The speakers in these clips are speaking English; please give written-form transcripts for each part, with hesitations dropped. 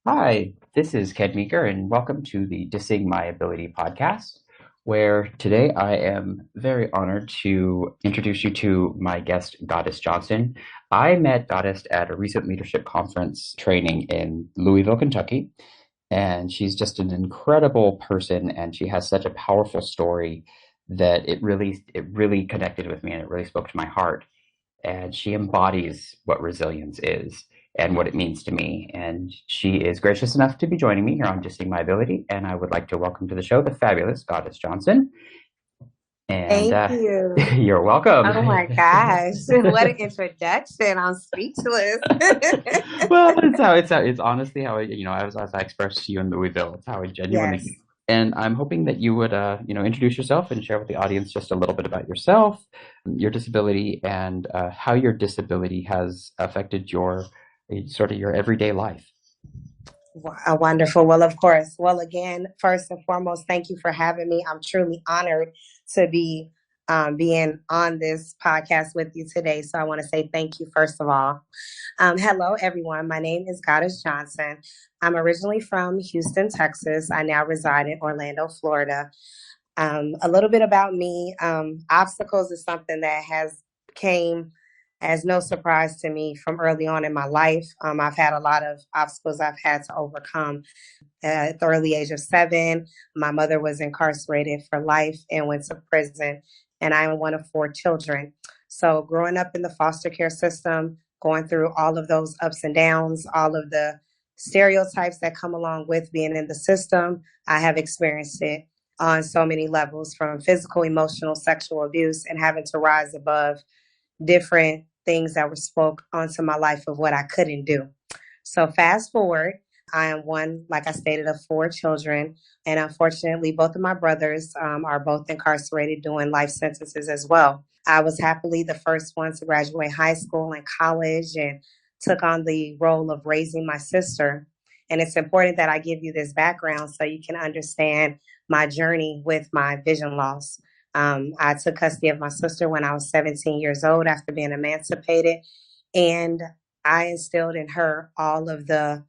Hi, this is Ken Meeker, and welcome to the Dissing My Ability podcast, where today I am very honored to introduce you to my guest, Goddess Johnson. I met Goddess at a recent leadership conference training in Louisville, Kentucky, and she's just an incredible person, and she has such a powerful story that it really connected with me, and it really spoke to my heart, and she embodies what resilience is and what it means to me. And she is gracious enough to be joining me here on Just Seeing My Ability. And I would like to welcome to the show the fabulous Goddess Johnson. And Thank you. you're welcome. Oh my gosh. What an introduction. I'm speechless. Well, it's honestly how as I expressed to you in Louisville, it's how I genuinely Yes. feel. And I'm hoping that you would introduce yourself and share with the audience just a little bit about yourself, your disability, and how your disability has affected your sort of your everyday life. Wonderful. Well, of course. Well, again, first and foremost, thank you for having me. I'm truly honored to be being on this podcast with you today. So I want to say thank you, first of all. Hello, everyone. My name is Goddess Johnson. I'm originally from Houston, Texas. I now reside in Orlando, Florida. A little bit about me. Obstacles is something that has came as no surprise to me from early on in my life. I've had a lot of obstacles I've had to overcome. At the early age of 7, my mother was incarcerated for life and went to prison, and I am one of 4 children. So growing up in the foster care system, going through all of those ups and downs, all of the stereotypes that come along with being in the system, I have experienced it on so many levels, from physical, emotional, sexual abuse, and having to rise above different things that were spoke onto my life of what I couldn't do. So fast forward, I am one, like I stated, of 4 children. And unfortunately, both of my brothers are both incarcerated doing life sentences as well. I was happily the first one to graduate high school and college and took on the role of raising my sister. And it's important that I give you this background so you can understand my journey with my vision loss. I took custody of my sister when I was 17 years old after being emancipated, and I instilled in her all of the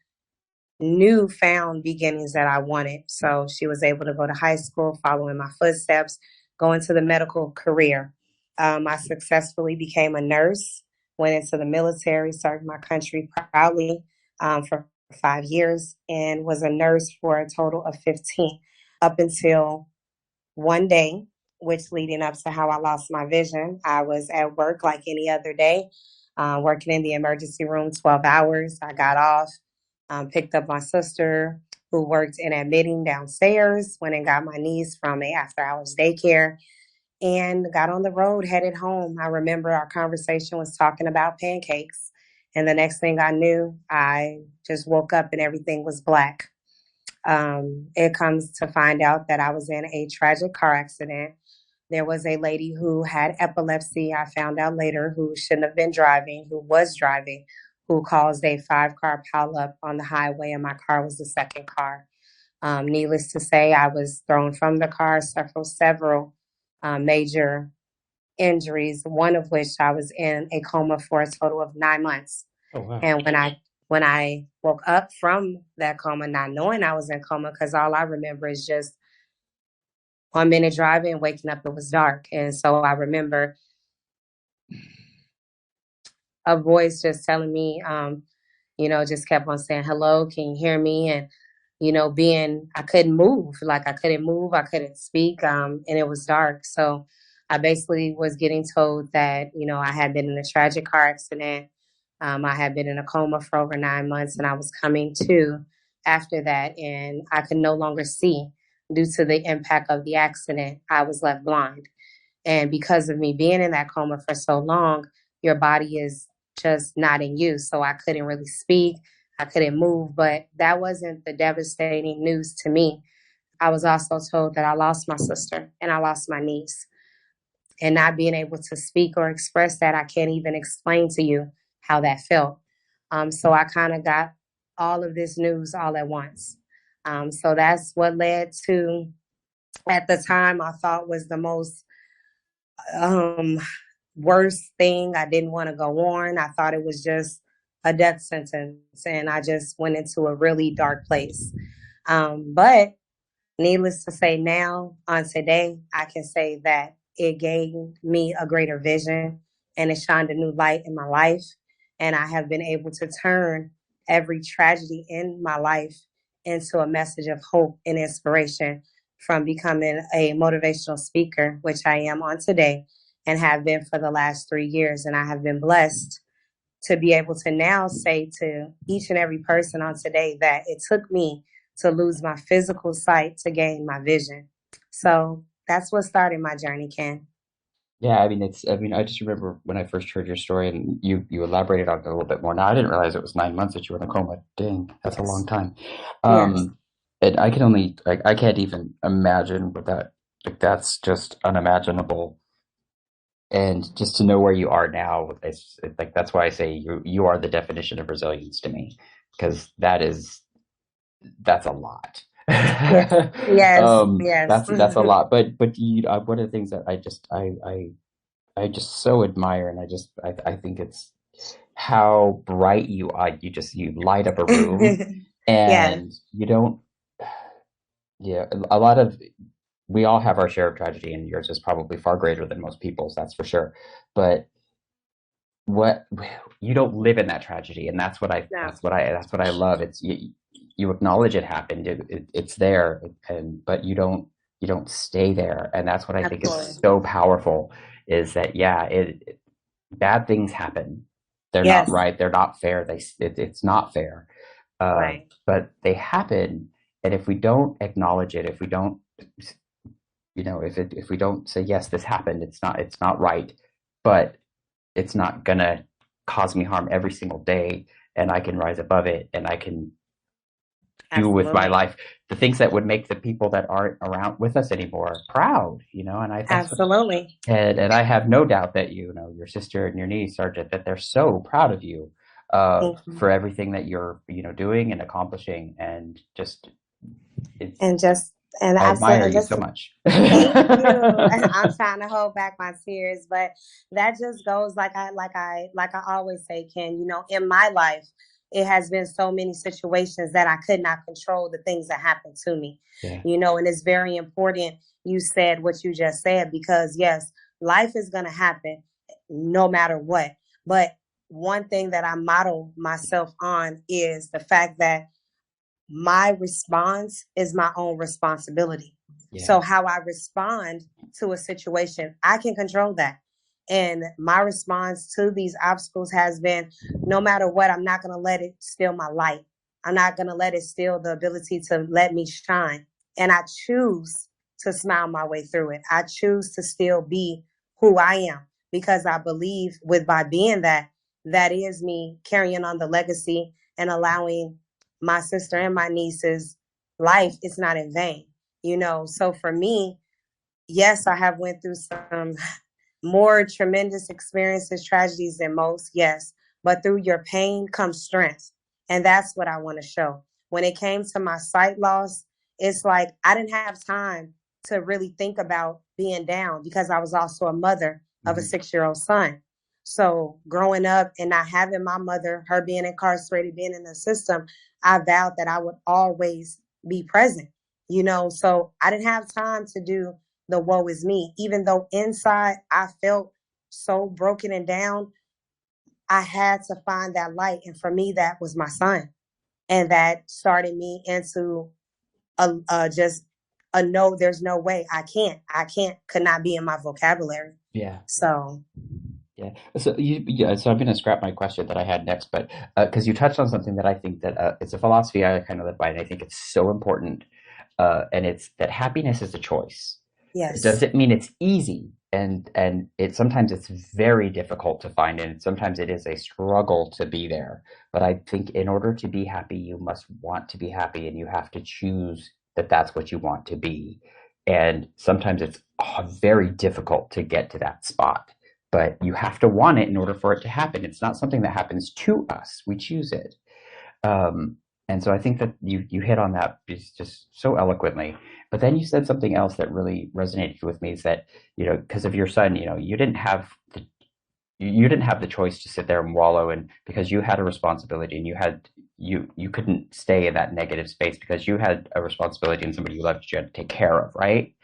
newfound beginnings that I wanted. So she was able to go to high school, following my footsteps, go into the medical career. I successfully became a nurse, went into the military, served my country proudly for 5 years, and was a nurse for a total of 15 up until one day, which leading up to how I lost my vision. I was at work like any other day, working in the emergency room 12 hours. I got off, picked up my sister who worked in admitting downstairs, went and got my niece from a after hours daycare, and got on the road, headed home. I remember our conversation was talking about pancakes. And the next thing I knew, I just woke up and everything was black. It comes to find out that I was in a tragic car accident. There was a lady who had epilepsy, I found out later, who shouldn't have been driving, who was driving, who caused a 5-car pileup on the highway, and my car was the second car. Needless to say, I was thrown from the car, several major injuries, one of which I was in a coma for a total of 9 months. Oh, wow. And when I woke up from that coma, not knowing I was in coma, because all I remember is just 1 minute driving, waking up, it was dark. And so I remember a voice just telling me, just kept on saying, hello, can you hear me? And, I couldn't move, like I couldn't move, I couldn't speak, and it was dark. So I basically was getting told that, I had been in a tragic car accident. I had been in a coma for over 9 months, and I was coming to after that, and I could no longer see due to the impact of the accident. I was left blind. And because of me being in that coma for so long, your body is just not in use. So I couldn't really speak, I couldn't move, but that wasn't the devastating news to me. I was also told that I lost my sister and I lost my niece. And not being able to speak or express that, I can't even explain to you how that felt. So I kind of got all of this news all at once. So that's what led to, at the time, I thought was the most um, worst thing. I didn't want to go on. I thought it was just a death sentence, and I just went into a really dark place. But needless to say, now on today, I can say that it gave me a greater vision and it shined a new light in my life. And I have been able to turn every tragedy in my life into a message of hope and inspiration from becoming a motivational speaker, which I am on today and have been for the last 3 years. And I have been blessed to be able to now say to each and every person on today that it took me to lose my physical sight to gain my vision. So that's what started my journey, Ken. Yeah, I mean, I just remember when I first heard your story and you elaborated on it a little bit more. Now, I didn't realize it was 9 months that you were in a coma. Dang, that's a long Yes. time. Yes. And I can only, like, I can't even imagine what that, like, that's just unimaginable. And just to know where you are now, it's like, that's why I say you are the definition of resilience to me, because that's a lot. Yes. Yes. Yes. That's a lot. But one of the things that I just so admire, and I think it's how bright you are. You light up a room, Yes. and you don't. Yeah, a lot of we all have our share of tragedy, and yours is probably far greater than most people's. That's for sure. But what you don't live in that tragedy, and No. that's what I love. It's you acknowledge it happened. It's there, and but you don't stay there, and that's what I think is Absolutely. so powerful. Is that yeah, bad things happen. They're not Yes. right. They're not fair. It's not fair. Right. But they happen, and if we don't acknowledge it, if we don't, if we don't say yes, this happened. It's not right, but it's not gonna cause me harm every single day, and I can rise above it, and I can do with my Absolutely. life the things that would make the people that aren't around with us anymore proud, and that's what Absolutely. and I have no doubt that your sister and your niece are that they're so proud of you Thank you. for everything that you're doing and accomplishing, and just it's And just and I absolutely admire and you just so much. thank you. I'm trying to hold back my tears, but that just goes like I always say, Ken, in my life, it has been so many situations that I could not control the things that happened to me. Yeah, And it's very important you said what you just said because yes, life is gonna happen no matter what. But one thing that I model myself on is the fact that my response is my own responsibility. yeah, So, how I respond to a situation, I can control that. And my response to these obstacles has been no matter what, I'm not going to let it steal my light. I'm not going to let it steal the ability to let me shine. And I choose to smile my way through it. I choose to still be who I am because I believe with by being that, that is me carrying on the legacy and allowing my sister and my niece's life is not in vain. So for me, yes, I have went through some more tremendous experiences, tragedies than most, yes. But through your pain comes strength. And that's what I want to show. When it came to my sight loss, it's like I didn't have time to really think about being down because I was also a mother of a mhm, 6-year-old son. So growing up and not having my mother, her being incarcerated, being in the system, I vowed that I would always be present. So I didn't have time to do the woe is me. Even though inside I felt so broken and down, I had to find that light. And for me, that was my son. And that started me into just a no, there's no way. Could not be in my vocabulary. yeah. So, Yeah. So I'm going to scrap my question that I had next, but because you touched on something that I think that it's a philosophy I kind of live by, and I think it's so important, and it's that happiness is a choice. It yes, doesn't mean it's easy, and it sometimes it's very difficult to find, and sometimes it is a struggle to be there. But I think in order to be happy, you must want to be happy, and you have to choose that that's what you want to be. And sometimes it's very difficult to get to that spot, but you have to want it in order for it to happen. It's not something that happens to us; we choose it. Um, and so I think that you hit on that just so eloquently. But then you said something else that really resonated with me is that, because of your son, you didn't have you didn't have the choice to sit there and wallow, and because you had a responsibility, and you couldn't stay in that negative space because you had a responsibility and somebody you loved you had to take care of, right?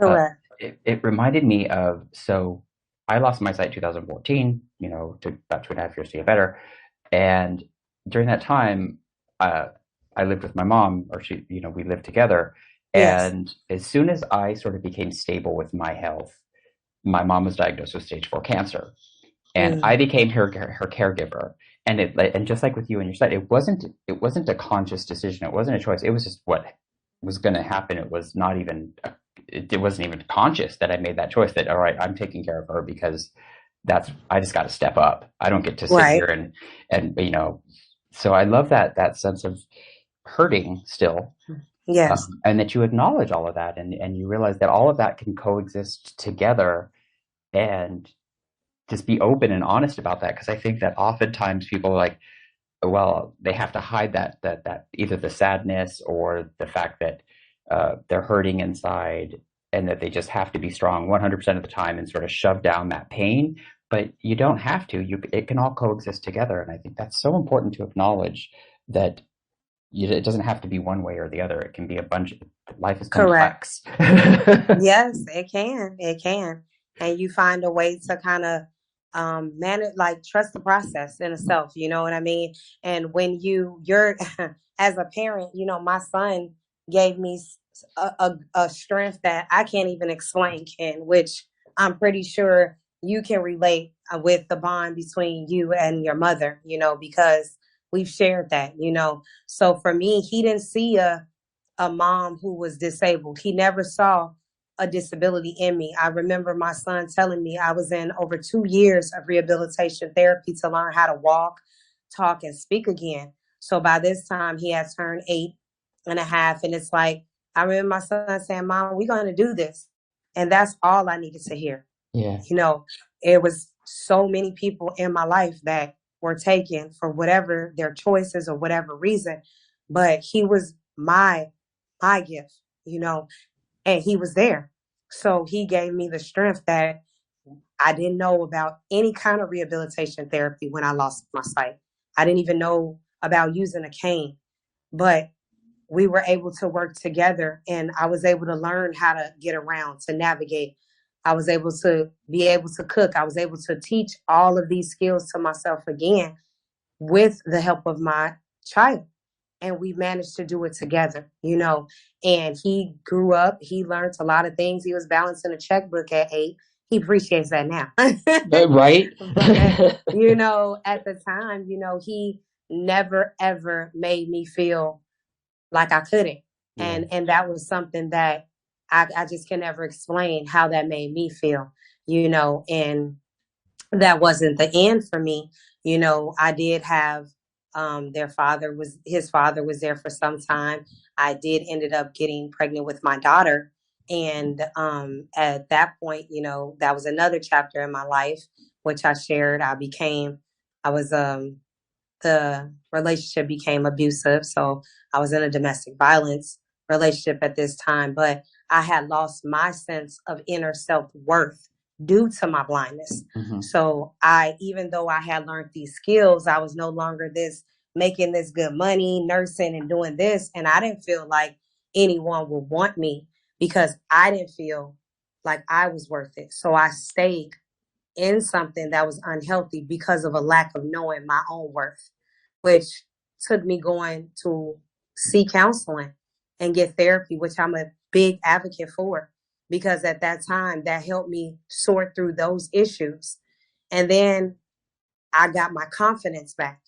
Uh, Correct. it reminded me of, so I lost my sight in 2014, took about 2.5 years to get better. And during that time, uh, I lived with my mom, or we lived together. Yes. And as soon as I sort of became stable with my health, my mom was diagnosed with stage 4 cancer, and I Mm. became her caregiver. And just like with you and your site, it wasn't a conscious decision. It wasn't a choice. It was just what was going to happen. It was not even it wasn't even conscious that I made that choice. That all right, I'm taking care of her because I just got to step up. I don't get to sit here Right. and. So I love that sense of hurting still, Yes. and that you acknowledge all of that, and you realize that all of that can coexist together, and just be open and honest about that, because I think that oftentimes people are like, well, they have to hide that either the sadness or the fact that they're hurting inside, and that they just have to be strong 100% of the time and sort of shove down that pain. But you don't have to. It can all coexist together, and I think that's so important to acknowledge that it doesn't have to be one way or the other. It can be a bunch. Life is Correct. complex. Yes, it can. It can. And you find a way to kind of manage, like trust the process in itself. You know what I mean? And when you're as a parent, my son gave me a strength that I can't even explain, Ken, which I'm pretty sure you can relate with the bond between you and your mother, because we've shared that, So for me, he didn't see a mom who was disabled. He never saw a disability in me. I remember my son telling me I was in over 2 years of rehabilitation therapy to learn how to walk, talk, and speak again. So by this time, he had turned 8.5. And it's like, I remember my son saying, Mom, we're going to do this. And that's all I needed to hear. Yeah. You know, it was so many people in my life that were taken for whatever their choices or whatever reason. But he was my gift, and he was there. So he gave me the strength that I didn't know about any kind of rehabilitation therapy when I lost my sight. I didn't even know about using a cane, but we were able to work together, and I was able to learn how to get around, to navigate. I was able to be able to cook. I was able to teach all of these skills to myself again with the help of my child, and we managed to do it together, And he grew up, he learned a lot of things. He was balancing a checkbook at 8. He appreciates that now. Right. But, at the time, he never ever made me feel like I couldn't. Yeah. And that was something that I just can never explain how that made me feel, and that wasn't the end for me. I did have his father was there for some time. I did ended up getting pregnant with my daughter. And at that point, that was another chapter in my life, which I shared. I was the relationship became abusive. So I was in a domestic violence relationship at this time, but I had lost my sense of inner self worth due to my blindness. Mm-hmm. So even though I had learned these skills, I was no longer making this good money, nursing and doing this. And I didn't feel like anyone would want me because I didn't feel like I was worth it. So I stayed in something that was unhealthy because of a lack of knowing my own worth, which took me going to see counseling and get therapy, which I'm a big advocate for, because at that time that helped me sort through those issues. And then I got my confidence back,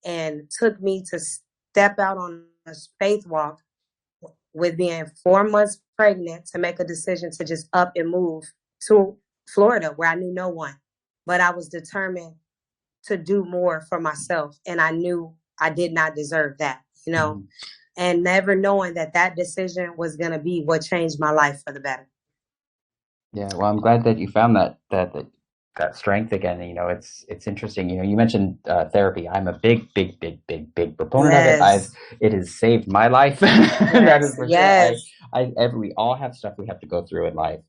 and took me to step out on a faith walk with being 4 months pregnant to make a decision to just up and move to Florida where I knew no one. But I was determined to do more for myself. And I knew I did not deserve that, Mm-hmm. and never knowing that decision was going to be what changed my life for the better. Yeah, well, I'm glad that you found that strength again. It's interesting. You mentioned therapy. I'm a big, big, big, big, big proponent of it. Yes. It has saved my life. That is Yes. for sure. Yes. We all have stuff we have to go through in life,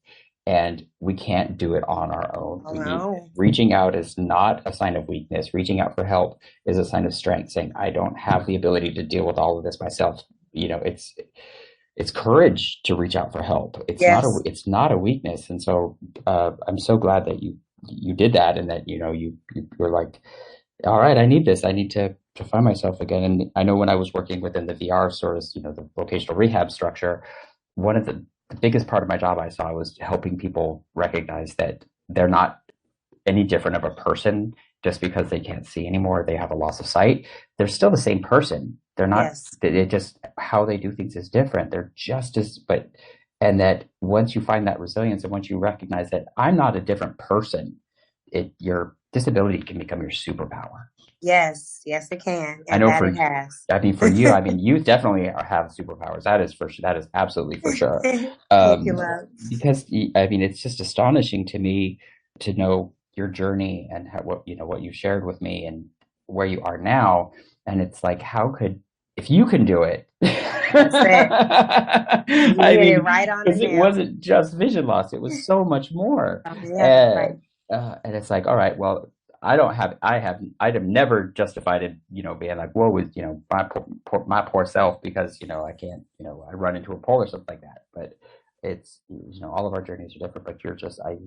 and we can't do it on our own. Oh We need no. reaching out is not a sign of weakness. Reaching out for help is a sign of strength, saying I don't have the ability to deal with all of this myself. It's courage to reach out for help. Yes. It's not a weakness. And so I'm so glad that you did that, and that you were like, all right, I need this. I need to find myself again. And I know when I was working within the VR sort of, the vocational rehab structure, one of the biggest part of my job I saw was helping people recognize that they're not any different of a person just because they can't see anymore. They have a loss of sight. They're still the same person. They're not, Yes. it just, how they do things is different. They're just as, but, and that once you find that resilience, and once you recognize that I'm not a different person, your disability can become your superpower. Yes. Yes, it can. I And know that for, it has. I mean, for you, I mean, you definitely have superpowers. That is for sure. That is absolutely for sure. Thank you, Um, love. because I mean, it's just astonishing to me to know your journey and what you shared with me and where you are now. And it's like, how could, if you can do it, That's it. You I hit it mean, right on the because it nail. wasn't just vision loss, it was so much more. Oh, yeah, right. And, and it's like, all right, well, I'd have never justified it, being like, whoa, with, my poor self because, I can't, I run into a pole or something like that. But it's, all of our journeys are different, but you're just, I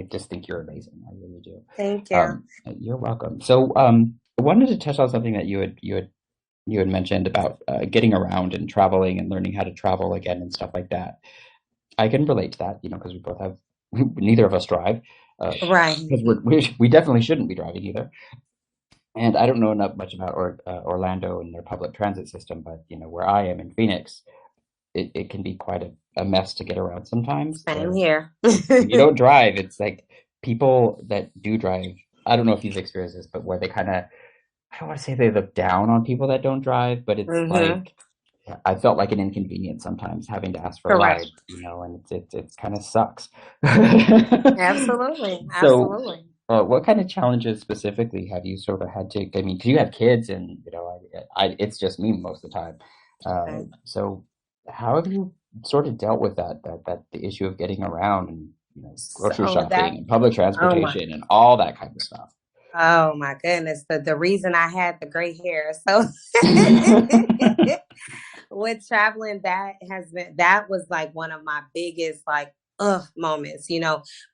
just think you're amazing. I really do. Thank you. You're welcome. So, I wanted to touch on something that you had mentioned about getting around and traveling and learning how to travel again and stuff like that. I can relate to that, because we both have, neither of us drive, Right. because we definitely shouldn't be driving either. And I don't know enough much about Orlando and their public transit system, but where I am in Phoenix, it can be quite a mess to get around sometimes. Same And here. when you don't drive, it's like people that do drive. I don't know if you've experienced this, but where they kind of, I don't want to say they look down on people that don't drive, but it's Hmm. like I felt like an inconvenience sometimes having to ask for a Correct. ride, and it's kind of sucks. Absolutely. So, Absolutely. what kind of challenges specifically have you sort of had to? I mean, because you have kids, and it's just me most of the time. Right. So, how have you sort of dealt with that the issue of getting around and grocery So shopping that, and public oh my, transportation and all that kind of stuff? oh my goodness. The reason I had the gray hair. So with traveling, that was like one of my biggest like moments,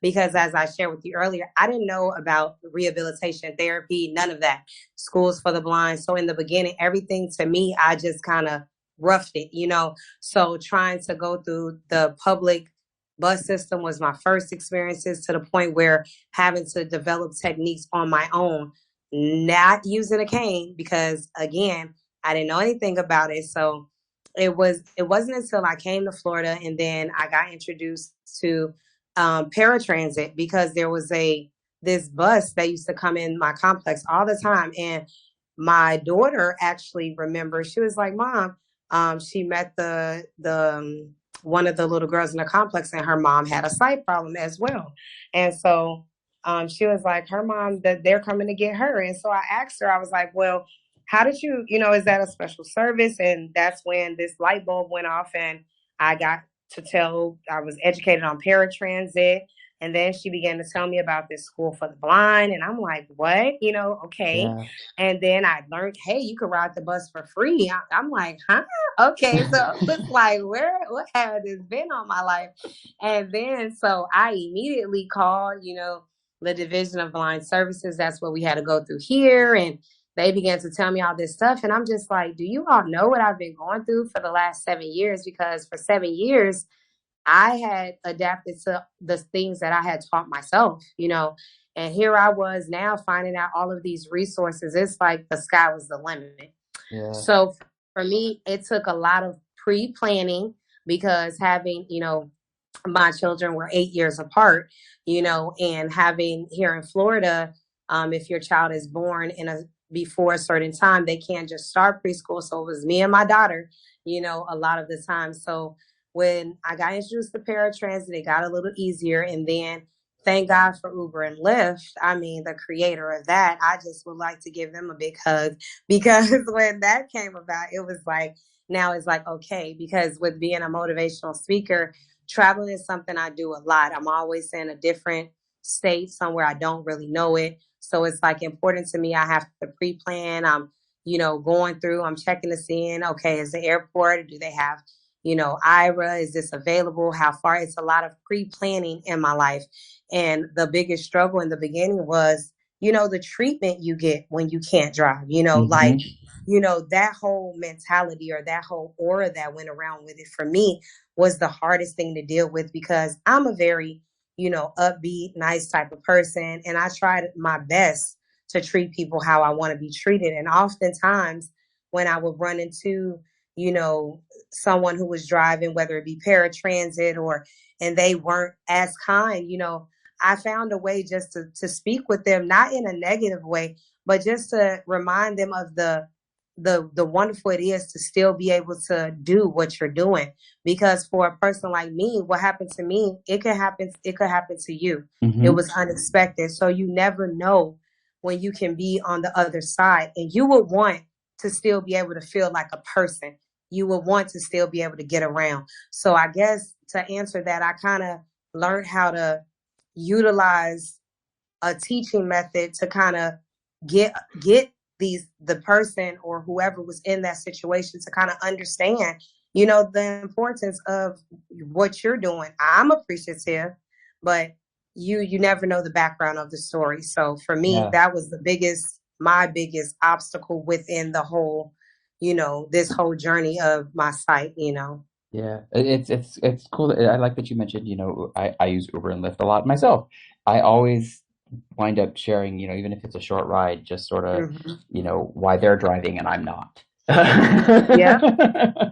because as I shared with you earlier, I didn't know about rehabilitation therapy, none of that. Schools for the blind. So in the beginning, everything to me, I just kind of roughed it. So trying to go through the public bus system was my first experiences, to the point where having to develop techniques on my own, not using a cane because again, I didn't know anything about it. So it wasn't until I came to Florida and then I got introduced to paratransit, because there was this bus that used to come in my complex all the time. And my daughter actually remembers, she was like, Mom, she met the one of the little girls in the complex, and her mom had a sight problem as well. And so she was like, her mom, that they're coming to get her. And so I asked her, I was like, well, how did is that a special service? And that's when this light bulb went off, and I got I was educated on paratransit. And then she began to tell me about this school for the blind. And I'm like, what? Okay. Yeah, And then I learned, hey, you could ride the bus for free. I'm like, huh? Okay. So it's like, what has this been all my life? And then so I immediately called, the Division of Blind Services. That's what we had to go through here. And they began to tell me all this stuff. And I'm just like, do you all know what I've been going through for the last 7 years? Because for 7 years, I had adapted to the things that I had taught myself. And here I was now finding out all of these resources. It's like the sky was the limit. yeah, So for me, it took a lot of pre planning, because having, my children were 8 years apart, and having here in Florida, if your child is born before a certain time, they can't just start preschool. So it was me and my daughter, a lot of the time. So when I got introduced to paratransit, it got a little easier. And then thank God for Uber and Lyft. I mean, the creator of that, I just would like to give them a big hug, because when that came about, it was like, now it's like, okay, because with being a motivational speaker, traveling is something I do a lot. I'm always in a different state, somewhere I don't really know it. So it's like important to me. I have to pre-plan. I'm, going through, I'm checking to see, okay, is the airport, do they have, IRA? Is this available? How far? It's a lot of pre-planning in my life. And the biggest struggle in the beginning was, the treatment you get when you can't drive, like, that whole mentality or that whole aura that went around with it for me was the hardest thing to deal with, because I'm a very, upbeat, nice type of person. And I tried my best to treat people how I want to be treated. And oftentimes when I would run into, someone who was driving, whether it be paratransit and they weren't as kind, I found a way just to speak with them, not in a negative way, but just to remind them of the wonderful it is to still be able to do what you're doing. Because for a person like me, what happened to me, it could happen to you. It was unexpected. So you never know when you can be on the other side, and you would want to still be able to feel like a person. You would want to still be able to get around. So I guess to answer that, I kind of learned how to utilize a teaching method to kind of get the person or whoever was in that situation to kind of understand, the importance of what you're doing. I'm appreciative, but you never know the background of the story. So for me, that was my biggest obstacle within the whole, this whole journey of my sight. Yeah, it's cool. I like that you mentioned, I use Uber and Lyft a lot myself. I always wind up sharing, even if it's a short ride, just sort of, why they're driving and I'm not. Yeah,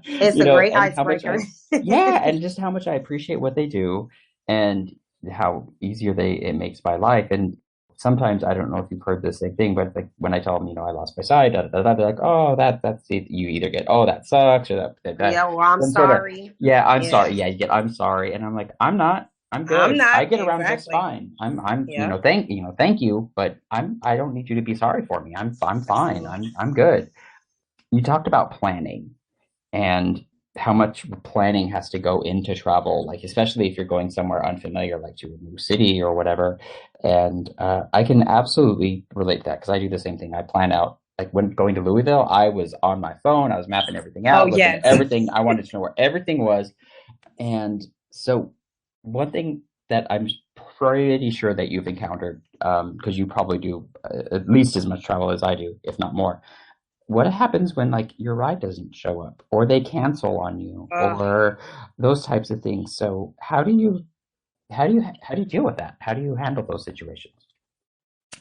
it's a great And how much icebreaker. yeah, and just how much I appreciate what they do and how easier it makes my life. And sometimes I don't know if you've heard the same thing, but like when I tell them, I lost my sight, they're like, oh, that's it. You either get, oh, that sucks, or that Yeah, well, I'm some sort of, sorry. yeah, I'm Yeah, sorry. Yeah, you get, I'm sorry. And I'm like, I'm not. I'm I'm good. I not get around just exactly. fine. I'm, Yeah. thank you, but I don't need you to be sorry for me. I'm fine. I'm good. You talked about planning and how much planning has to go into travel, like especially if you're going somewhere unfamiliar, like to a new city or whatever. And I can absolutely relate to that because I do the same thing. I plan out, like when going to Louisville, I was on my phone, I was mapping everything Oh, out, looking at yes. everything. I wanted to know where everything was. And so, one thing that I'm pretty sure that you've encountered, because you probably do at least as much travel as I do, if not more. What happens when like your ride doesn't show up, or they cancel on you, or those types of things? So, how do you deal with that? How do you handle those situations?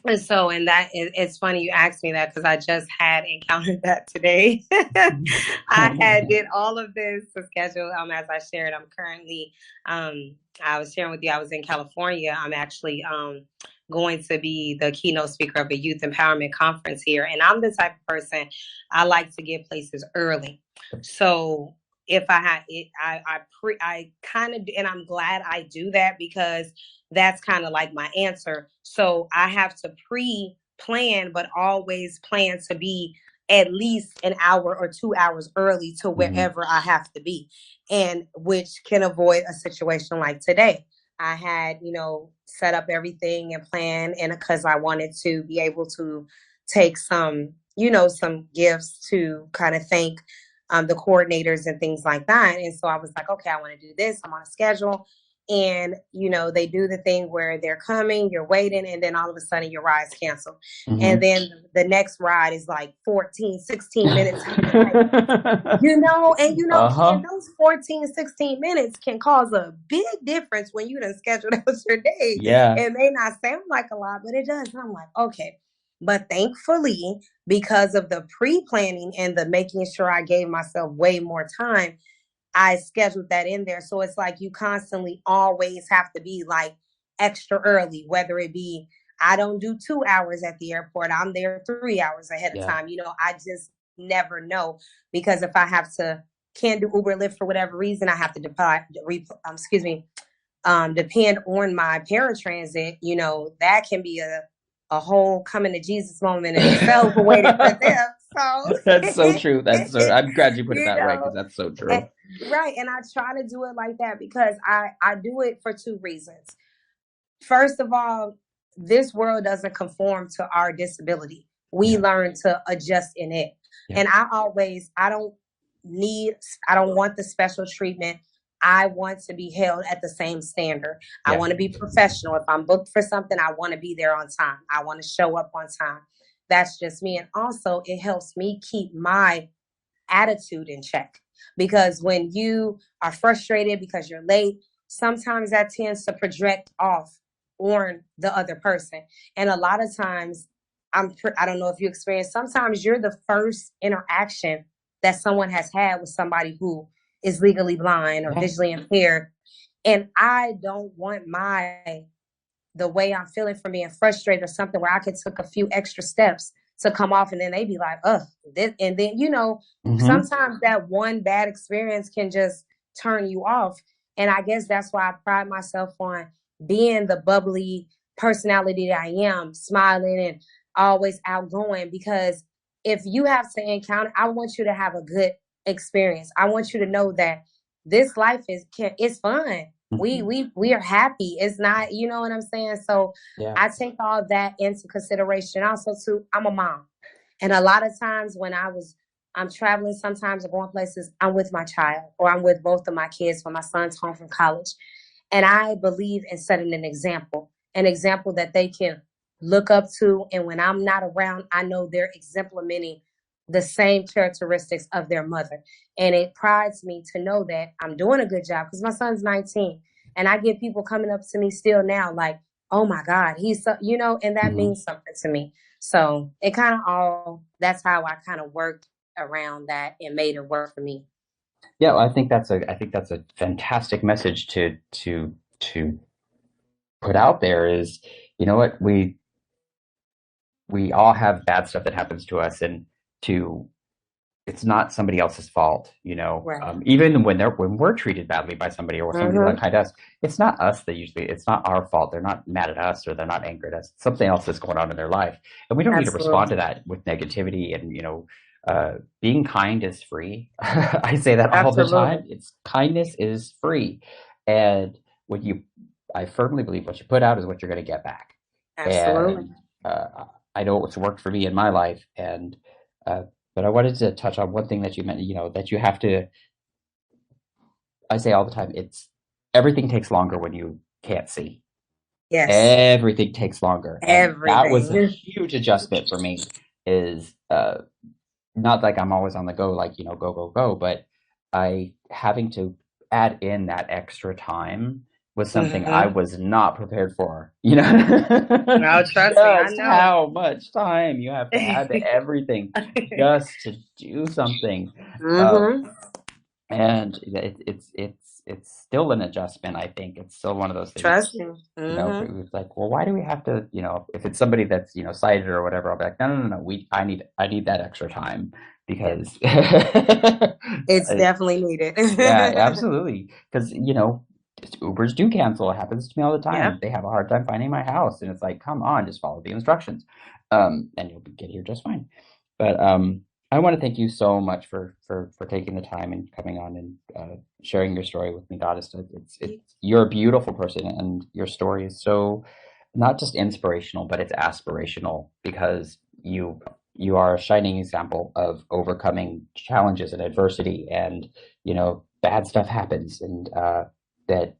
And so, it's funny you asked me that because I just had encountered that today. I had did all of this to schedule. As I shared, I'm currently, I was sharing with you, I was in California. I'm actually going to be the keynote speaker of a youth empowerment conference here, and I'm the type of person I like to get places early. So if I had it, I kind of, and I'm glad I do that because that's kind of like my answer. So I have to pre-plan, but always plan to be at least an hour or 2 hours early to wherever I have to be, and which can avoid a situation like today. I had, set up everything and plan, and because I wanted to be able to take some, some gifts to kind of thank the coordinators and things like that. And so I was like, okay, I want to do this. I'm on a schedule. And, they do the thing where they're coming, you're waiting, and then all of a sudden your ride's canceled. And then the next ride is like 14, 16 minutes. And those 14, 16 minutes can cause a big difference when you done scheduled out your day. Yeah. It may not sound like a lot, but it does. And I'm like, okay. But thankfully, because of the pre-planning and the making sure I gave myself way more time, I scheduled that in there. So it's like you constantly always have to be like extra early, whether it be I don't do 2 hours at the airport, I'm there 3 hours ahead of Yeah. time. I just never know, because if I have to can't do Uber Lyft for whatever reason, I have to depend on my paratransit. That can be a whole coming to Jesus moment in itself, waiting for them. So, That's so true. I'm glad you put it you that way know, because that's so and, true. right. And I try to do it like that because I do it for two reasons. First of all, this world doesn't conform to our disability. We Yeah. learn to adjust in it. Yeah. And need, I don't want the special treatment. I want to be held at the same standard. I Yeah. want to be professional. If I'm booked for something, I want to be there on time. I want to show up on time. That's just me. And also, it helps me keep my attitude in check. Because when you are frustrated because you're late, sometimes that tends to project off on the other person. And a lot of times, I don't know if you experience, sometimes you're the first interaction that someone has had with somebody who is legally blind or Yeah. visually impaired. And I don't want the way I'm feeling from being frustrated or something where I could took a few extra steps to come off, and then they be like, ugh, this, and then Mm-hmm. sometimes that one bad experience can just turn you off. And I guess that's why I pride myself on being the bubbly personality that I am, smiling and always outgoing. Because if you have to encounter, I want you to have a good experience. I want you to know that this life is fun. Mm-hmm. We are happy. It's not, you know what I'm saying? So Yeah. I take all that into consideration. Also, too, I'm a mom. And a lot of times when I'm traveling sometimes or going places, I'm with my child or I'm with both of my kids when my son's home from college. And I believe in setting an example that they can look up to. And when I'm not around, I know they're exemplimenting the same characteristics of their mother. And it prides me to know that I'm doing a good job because my son's 19. And I get people coming up to me still now like, oh my God, he's so, and that Mm-hmm. means something to me. So it kind of that's how I kind of worked around that and made it work for me. Yeah, well, I think that's a fantastic message to put out there is, you know what, we all have bad stuff that happens to us, and to it's not somebody else's fault, Right. even when we're treated badly by somebody or somebody's Mm-hmm. unkind to us, it's not us that usually, it's not our fault. They're not mad at us or they're not angry at us. Something else is going on in their life. And we don't need to respond Absolutely. to that with negativity. And, being kind is free. I say that all the Absolutely. time. It's kindness is free. And when I firmly believe what you put out is what you're going to get back. Absolutely. And I know what's worked for me in my life. And, uh, but I wanted to touch on one thing that you meant, that you have to, I say all the time, it's everything takes longer when you can't see. Yes. Everything takes longer. And that was a Everything. huge adjustment for me is not like I'm always on the go, like, go, go, go, but I having to add in that extra time was something I Mm-hmm. was not prepared for, No, trust me, I just know. how much time you have to add to everything just to do something. Um, Mm-hmm. and it's still an adjustment. I think it's still one of those things. Trust me. It Mm-hmm. was like, well, why do we have to, if it's somebody that's, sighted or whatever, I'll be like, no, no, no, no, I need that extra time Yeah. because, It's definitely needed. yeah, absolutely. Because, Ubers do cancel. It happens to me all the Yep. time. They have a hard time finding my house, and it's like, come on, just follow the instructions, and you'll get here just fine. But I want to thank you so much for taking the time and coming on and sharing your story with me, Goddess. You're a beautiful person, and your story is so not just inspirational, but it's aspirational because you are a shining example of overcoming challenges and adversity, and bad stuff happens, and that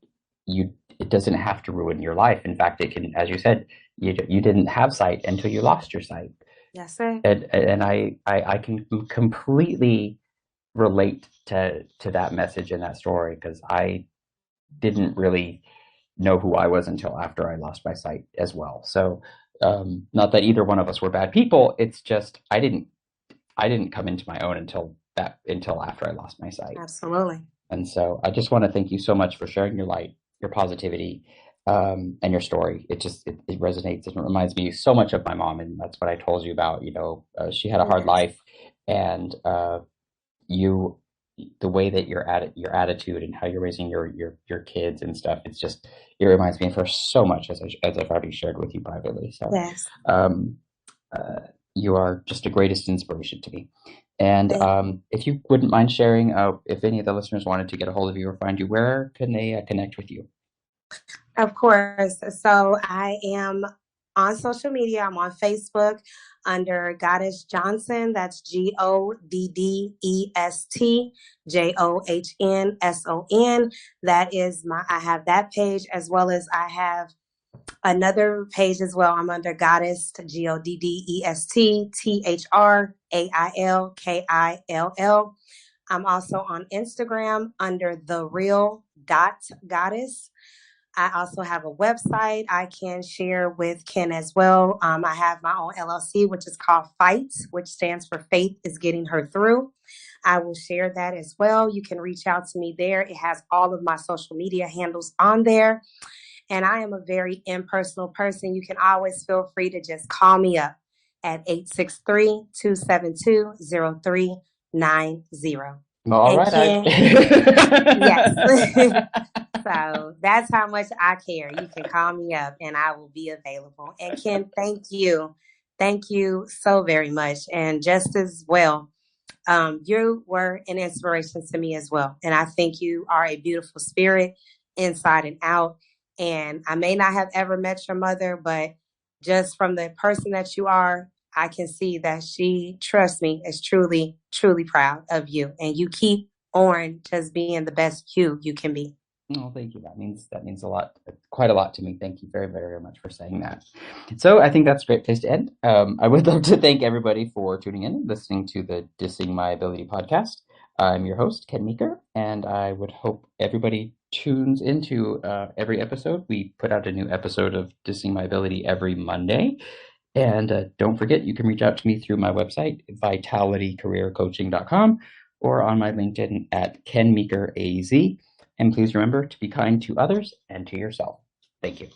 it doesn't have to ruin your life. In fact, it can, as you said, you didn't have sight until you lost your sight. Yes, sir. And I can completely relate to that message and that story because I didn't really know who I was until after I lost my sight as well. So not that either one of us were bad people. It's just I didn't come into my own until after I lost my sight. Absolutely. And so I just want to thank you so much for sharing your light, your positivity, and your story. It resonates and it reminds me so much of my mom, and that's what I told you about. She had a hard Yes. life, and you, the way that your attitude and how you're raising your kids and stuff. It reminds me of her so much as I've already shared with you privately. So, Yes. um, You are just the greatest inspiration to me. And Thank if you wouldn't mind sharing, if any of the listeners wanted to get a hold of you or find you, where can they connect with you? Of course. So I am on social media. I'm on Facebook under Goddess Johnson. That's GODDEST JOHNSON. That is I have that page, as well as I have another page as well. I'm under Goddess, GODDEST THRAILKILL. I'm also on Instagram under the real dot goddess. I also have a website I can share with Ken as well. I have my own LLC, which is called FIGHT, which stands for Faith is Getting Her Through. I will share that as well. You can reach out to me there. It has all of my social media handles on there. And I am a very impersonal person. You can always feel free to just call me up at 863-272-0390. All And right. Ken, yes. So that's how much I care. You can call me up and I will be available. And Ken, thank you. Thank you so very much. And just as well, you were an inspiration to me as well. And I think you are a beautiful spirit inside and out. And I may not have ever met your mother, but just from the person that you are, I can see that she, trust me, is truly, truly proud of you. And you keep on just being the best you can be. Oh, thank you. That means a lot, quite a lot to me. Thank you very, very, very much for saying that. So I think that's a great place to end. I would love to thank everybody for tuning in, listening to the Dissing My Ability podcast. I'm your host, Ken Meeker, and I would hope everybody tunes into every episode. We put out a new episode of Dissing My Ability every Monday. And don't forget, you can reach out to me through my website, vitalitycareercoaching.com, or on my LinkedIn at Ken Meeker AZ. And please remember to be kind to others and to yourself. Thank you.